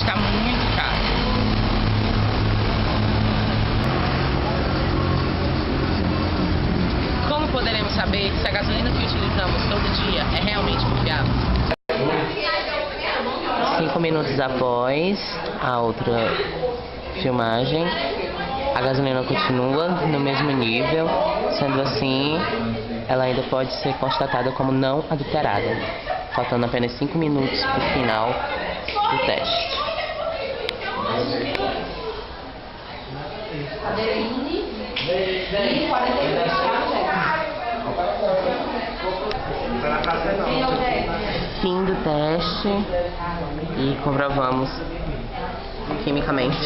está muito caro. Como poderemos saber se a gasolina que utilizamos todo dia é realmente confiável? 5 minutos após a outra filmagem, a gasolina continua no mesmo nível, sendo assim, ela ainda pode ser constatada como não adulterada, faltando apenas 5 minutos para o final do teste. Fim do teste e comprovamos quimicamente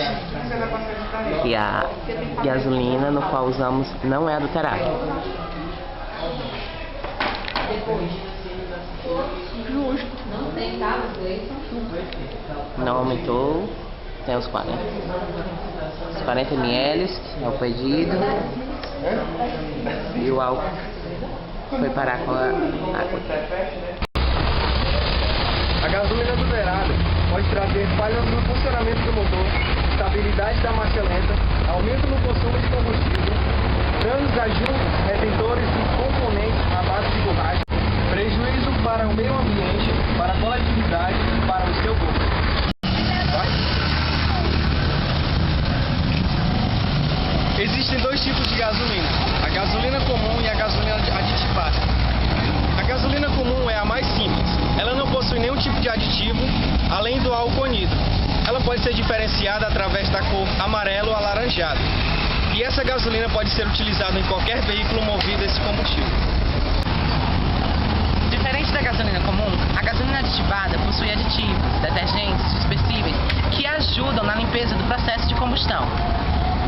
que a gasolina no qual usamos não é adulterada. Não aumentou, tem os 40. Os 40 ml é o pedido e o álcool foi parar com a água. A gasolina adulterada pode trazer falhas no funcionamento do motor, estabilidade da marcha lenta, aumento no consumo de combustível, danos a juntas, retentores e componentes à base de borracha, prejuízo para o meio ambiente, para a coletividade e para o seu bolso. Existem dois tipos de gasolina, a gasolina comum e a gasolina aditivada. A gasolina comum é a mais simples. Ela não possui nenhum tipo de aditivo, além do álcool anidro. Ela pode ser diferenciada através da cor amarelo ou alaranjado. E essa gasolina pode ser utilizada em qualquer veículo movido a esse combustível. Diferente da gasolina comum, a gasolina aditivada possui aditivos, detergentes, dispersíveis que ajudam na limpeza do processo de combustão.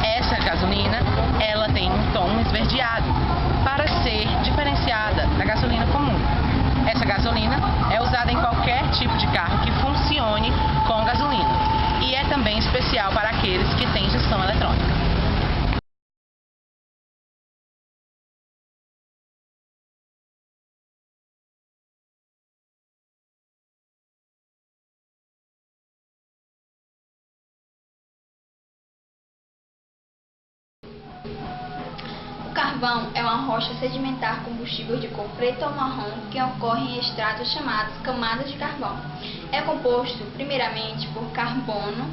Essa gasolina, ela tem um tom esverdeado para ser diferenciada da gasolina comum. Essa gasolina é usada em qualquer tipo de carro que funcione com gasolina e é também especial para aqueles que têm injeção eletrônica. O carvão é uma rocha sedimentar combustível de cor preta ou marrom que ocorre em estratos chamados camadas de carvão. É composto primeiramente por carbono,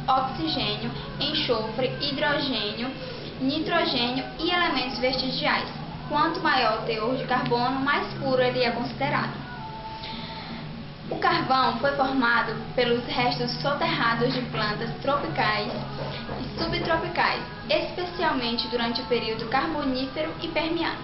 oxigênio, enxofre, hidrogênio, nitrogênio e elementos vestigiais. Quanto maior o teor de carbono, mais puro ele é considerado. O carvão foi formado pelos restos soterrados de plantas tropicais e subtropicais, especialmente durante o período carbonífero e permiano.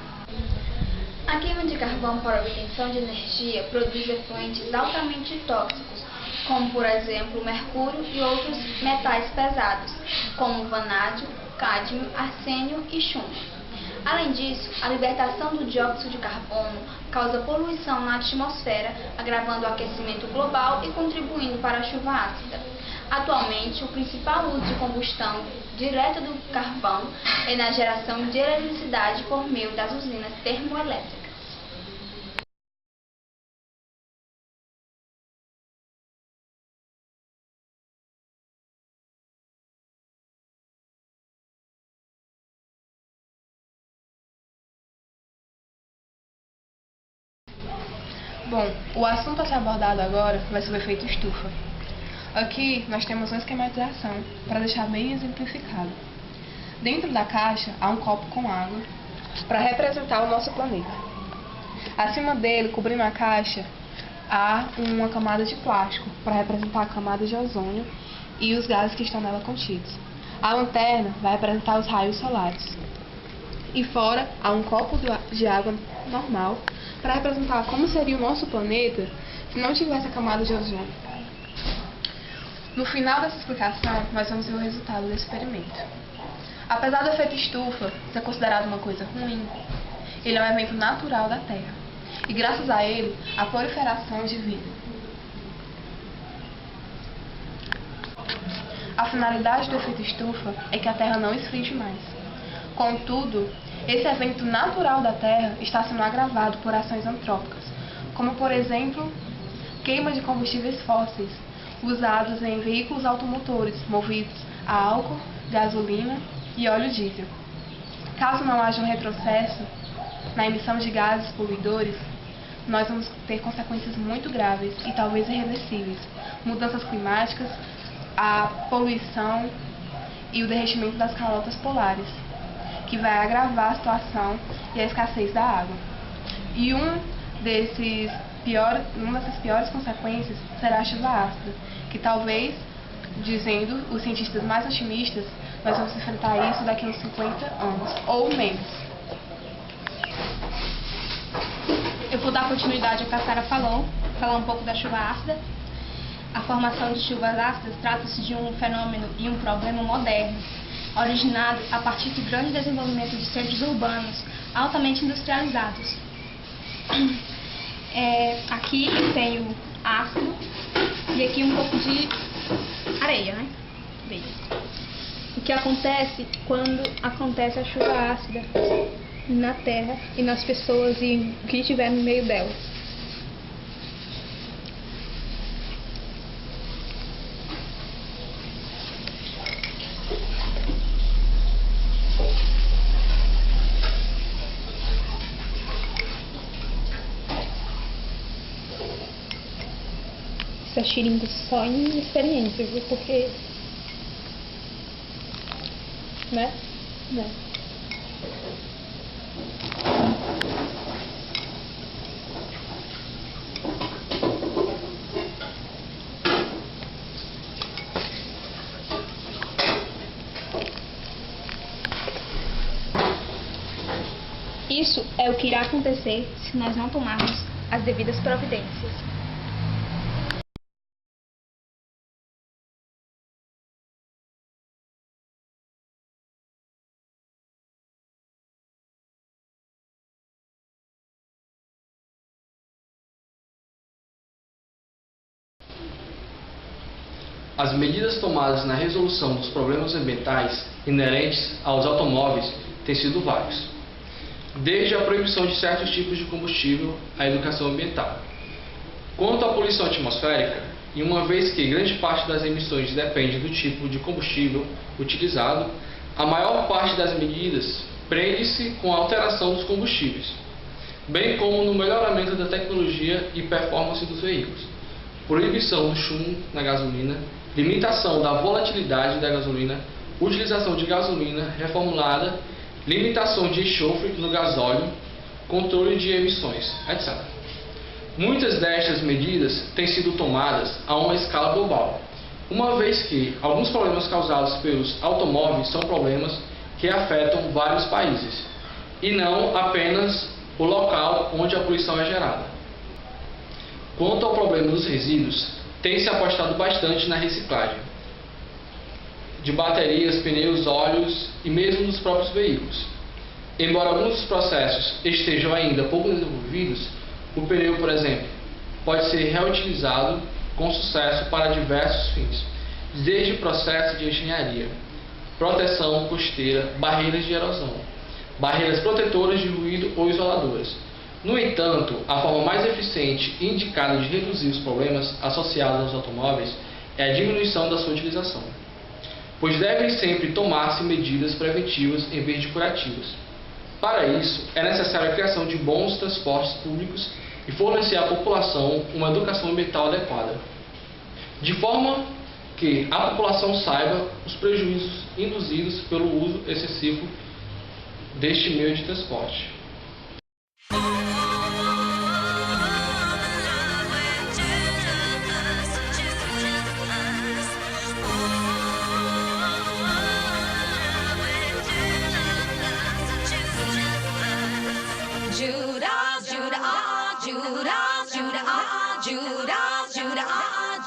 A queima de carvão para obtenção de energia produz efluentes altamente tóxicos, como por exemplo o mercúrio e outros metais pesados, como vanádio, cádmio, arsênio e chumbo. Além disso, a libertação do dióxido de carbono causa poluição na atmosfera, agravando o aquecimento global e contribuindo para a chuva ácida. Atualmente, o principal uso de combustão direta do carvão é na geração de eletricidade por meio das usinas termoelétricas. Bom, o assunto a ser abordado agora vai ser o efeito estufa. Aqui nós temos uma esquematização para deixar bem exemplificado. Dentro da caixa há um copo com água para representar o nosso planeta. Acima dele, cobrindo a caixa, há uma camada de plástico para representar a camada de ozônio e os gases que estão nela contidos. A lanterna vai representar os raios solares. E fora há um copo de água normal para representar como seria o nosso planeta se não tivesse a camada de ozônio. No final dessa explicação, nós vamos ver o resultado do experimento. Apesar do efeito estufa ser considerado uma coisa ruim, ele é um evento natural da Terra e graças a ele, a proliferação de vida. A finalidade do efeito estufa é que a Terra não esfrie demais. Contudo, esse evento natural da Terra está sendo agravado por ações antrópicas, como por exemplo, queima de combustíveis fósseis usados em veículos automotores movidos a álcool, gasolina e óleo diesel. Caso não haja um retrocesso na emissão de gases poluidores, nós vamos ter consequências muito graves e talvez irreversíveis. Mudanças climáticas, a poluição e o derretimento das calotas polares, que vai agravar a situação e a escassez da água. E uma dessas piores consequências será a chuva ácida, que talvez, dizendo os cientistas mais otimistas, nós vamos enfrentar isso daqui a uns 50 anos, ou menos. Eu vou dar continuidade ao que a Sara falou, falar um pouco da chuva ácida. A formação de chuvas ácidas trata-se de um fenômeno e um problema moderno, originado a partir do grande desenvolvimento de centros urbanos altamente industrializados. Aqui eu tenho ácido e aqui um pouco de areia, né? O que acontece quando acontece a chuva ácida na terra e nas pessoas e o que estiver no meio dela? Isso é xiringo só em experiência, viu? Porque... né? Né? Isso é o que irá acontecer se nós não tomarmos as devidas providências. As medidas tomadas na resolução dos problemas ambientais inerentes aos automóveis têm sido vários, desde a proibição de certos tipos de combustível à educação ambiental. Quanto à poluição atmosférica, e uma vez que grande parte das emissões depende do tipo de combustível utilizado, a maior parte das medidas prende-se com a alteração dos combustíveis, bem como no melhoramento da tecnologia e performance dos veículos, proibição do chumbo na gasolina, limitação da volatilidade da gasolina, utilização de gasolina reformulada, limitação de enxofre no gasóleo, controle de emissões, etc. Muitas destas medidas têm sido tomadas a uma escala global, uma vez que alguns problemas causados pelos automóveis são problemas que afetam vários países, e não apenas o local onde a poluição é gerada. Quanto ao problema dos resíduos, tem se apostado bastante na reciclagem de baterias, pneus, óleos e mesmo dos próprios veículos. Embora alguns dos processos estejam ainda pouco desenvolvidos, o pneu, por exemplo, pode ser reutilizado com sucesso para diversos fins, desde processo de engenharia, proteção costeira, barreiras de erosão, barreiras protetoras de ruído ou isoladoras. No entanto, a forma mais eficiente e indicada de reduzir os problemas associados aos automóveis é a diminuição da sua utilização, pois devem sempre tomar-se medidas preventivas em vez de curativas. Para isso, é necessária a criação de bons transportes públicos e fornecer à população uma educação ambiental adequada, de forma que a população saiba os prejuízos induzidos pelo uso excessivo deste meio de transporte.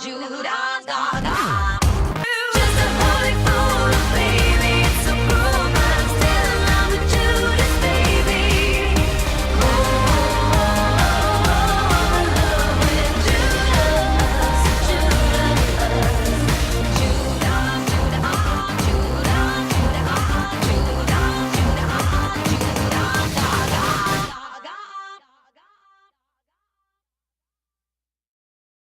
Judah,